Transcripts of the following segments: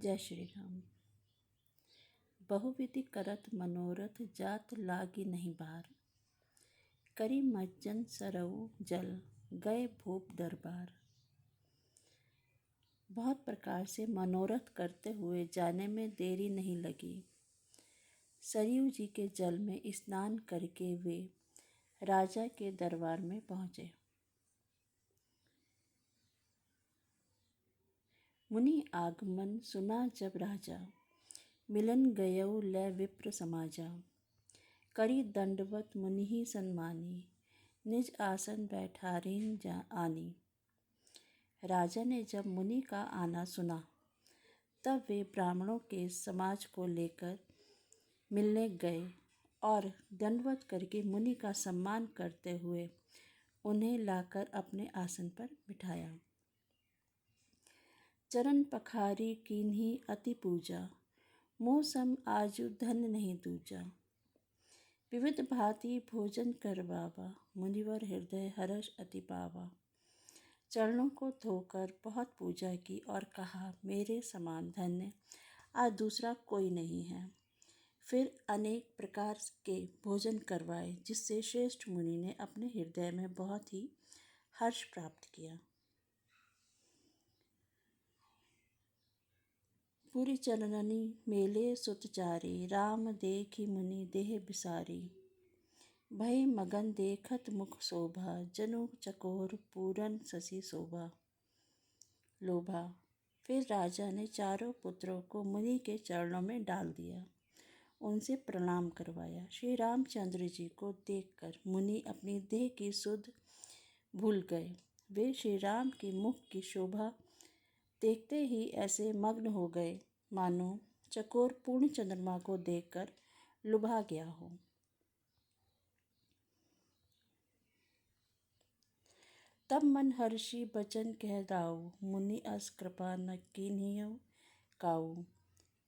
जय श्री राम। बहुविधि करत मनोरथ जात लागी नहीं बार, करी मज्जन सरऊ जल गए भूप दरबार। बहुत प्रकार से मनोरथ करते हुए जाने में देरी नहीं लगी। सरयू जी के जल में स्नान करके वे राजा के दरबार में पहुँचे। मुनि आगमन सुना जब राजा, मिलन गयऊ लय विप्र समाजा। करी दंडवत मुनि ही सन्मानी, निज आसन बैठारीन आनी। राजा ने जब मुनि का आना सुना तब वे ब्राह्मणों के समाज को लेकर मिलने गए और दंडवत करके मुनि का सम्मान करते हुए उन्हें लाकर अपने आसन पर बिठाया। चरण पखारी कीन्ही अति पूजा, मोह सम आजु धन नहीं दूजा। विविध भांति भोजन करवावा, मुनिवर हृदय हर्ष अति पावा। चरणों को धोकर बहुत पूजा की और कहा, मेरे समान धन्य आज दूसरा कोई नहीं है। फिर अनेक प्रकार के भोजन करवाए, जिससे श्रेष्ठ मुनि ने अपने हृदय में बहुत ही हर्ष प्राप्त किया। पुरी चरणनी मेले सुतचारी, राम देखी मुनि देह बिसारी। भय मगन देखत मुख शोभा, जनु चकोर पूरन शशि शोभा लोभा। फिर राजा ने चारों पुत्रों को मुनि के चरणों में डाल दिया, उनसे प्रणाम करवाया। श्री रामचंद्र जी को देखकर मुनि अपनी देह की सुध भूल गए। वे श्री राम के मुख की शोभा देखते ही ऐसे मग्न हो गए मानो चकोर पूर्ण चंद्रमा को देखकर लुभा गया हो। तब मन हर्षि बचन कह दाऊ, मुनि अस कृपा न कीन्हियो काऊ।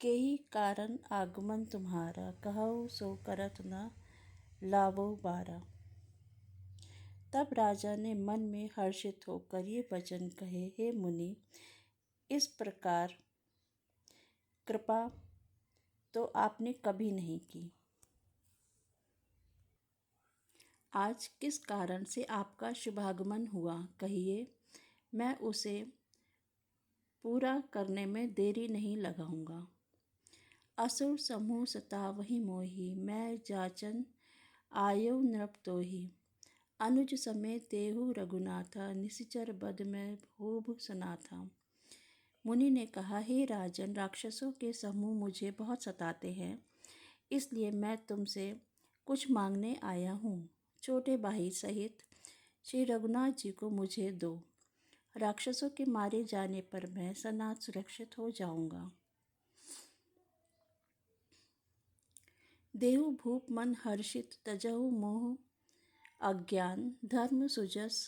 केही कारण आगमन तुम्हारा, कहऊ सो करत न लावो बारा। तब राजा ने मन में हर्षित होकर ये वचन कहे, हे मुनि, इस प्रकार कृपा तो आपने कभी नहीं की। आज किस कारण से आपका शुभागमन हुआ, कहिए, मैं उसे पूरा करने में देरी नहीं लगाऊंगा। असुर समूह सतावहि मोहि, मैं जाचन आयौ नृप तोहि। अनुज समेत देहु रघुनाथा, निशिचर बद में भूभ सनाथा। मुनि ने कहा, हे राजन, राक्षसों के समूह मुझे बहुत सताते हैं, इसलिए मैं तुमसे कुछ मांगने आया हूँ। छोटे भाई सहित श्री रघुनाथ जी को मुझे दो। राक्षसों के मारे जाने पर मैं सनाथ सुरक्षित हो जाऊंगा। देहु भूप मन हर्षित, तजहु मोह अज्ञान। धर्म सुजस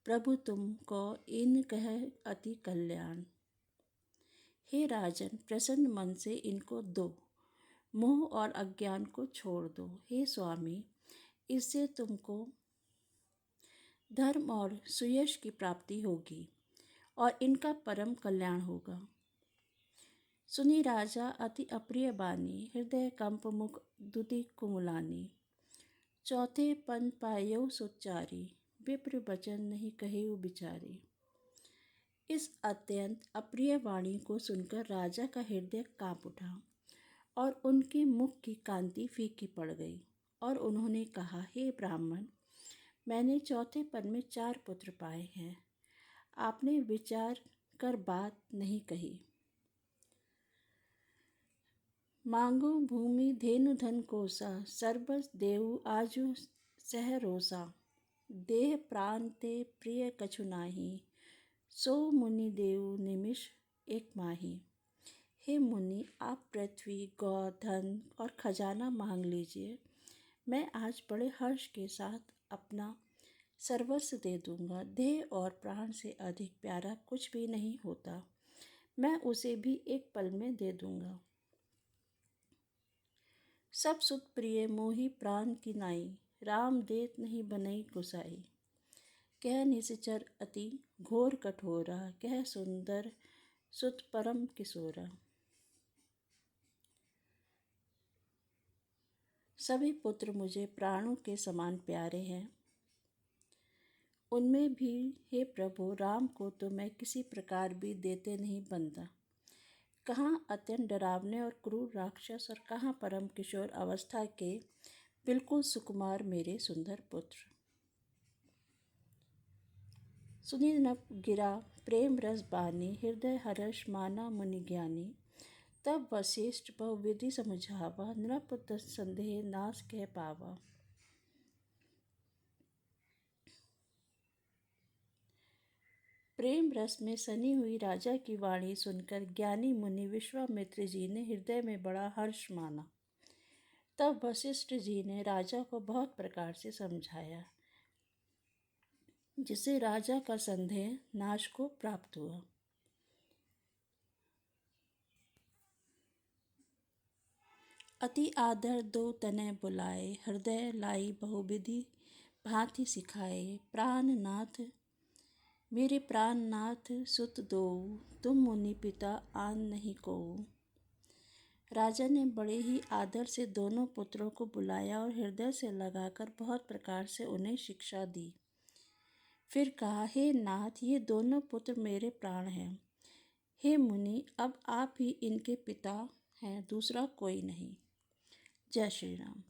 प्रभु तुमको, इन कह अति कल्याण। हे राजन, प्रसन्न मन से इनको दो, मोह और अज्ञान को छोड़ दो। हे स्वामी, इससे तुमको धर्म और सुयश की प्राप्ति होगी और इनका परम कल्याण होगा। सुनी राजा अति अप्रिय बानी, हृदय कंप मुख दुति कुमुलानी। चौथे पन पायौ सुचारी, विप्र वचन नहीं कहेउ बिचारी। इस अत्यंत अप्रिय वाणी को सुनकर राजा का हृदय कांप उठा और उनके मुख की कांति फीकी पड़ गई और उन्होंने कहा, हे ब्राह्मण, मैंने चौथे पन में 4 पुत्र पाए हैं। आपने विचार कर बात नहीं कही। मांगो भूमि धेनु धन कोसा, सर्वस देऊ आजु सह रोसा। देह प्राण ते प्रिय कछु नाही, सो मुनि देऊ निमिष एक माही। हे मुनि, आप पृथ्वी, गौ, धन और खजाना मांग लीजिए, मैं आज बड़े हर्ष के साथ अपना सर्वस्व दे दूंगा। देह और प्राण से अधिक प्यारा कुछ भी नहीं होता, मैं उसे भी एक पल में दे दूंगा। सब सुख प्रिय मोहि प्राण की नाई, राम देत नहीं बनई गुसाई। कह निश्चर अति घोर कठोरा, कह सुंदर सुत परम किशोरा। सभी पुत्र मुझे प्राणों के समान प्यारे हैं। उनमें भी हे प्रभु राम को तो मैं किसी प्रकार भी देते नहीं बनता। कहाँ अत्यंत डरावने और क्रूर राक्षस और कहाँ परम किशोर अवस्था के बिल्कुल सुकुमार मेरे सुंदर पुत्र। सुनी नभ गिरा प्रेम रस बानी, हृदय हर्ष माना मुनि ज्ञानी। तब वशिष्ठ बहुविधि समझावा, नृप संदेह नाश कह पावा। प्रेम रस में सनी हुई राजा की वाणी सुनकर ज्ञानी मुनि विश्वामित्र जी ने हृदय में बड़ा हर्ष माना। तब वशिष्ठ जी ने राजा को बहुत प्रकार से समझाया, जिससे राजा का संदेह नाश को प्राप्त हुआ। अति आदर दो तनय बुलाए, हृदय लाई बहुविधि भांति सिखाए। प्राणनाथ मेरे प्राणनाथ सुत दो, तुम मुनि पिता आन नहीं को। राजा ने बड़े ही आदर से दोनों पुत्रों को बुलाया और हृदय से लगाकर बहुत प्रकार से उन्हें शिक्षा दी। फिर कहा, हे नाथ, ये दोनों पुत्र मेरे प्राण हैं। हे मुनि, अब आप ही इनके पिता हैं, दूसरा कोई नहीं। जय श्री राम।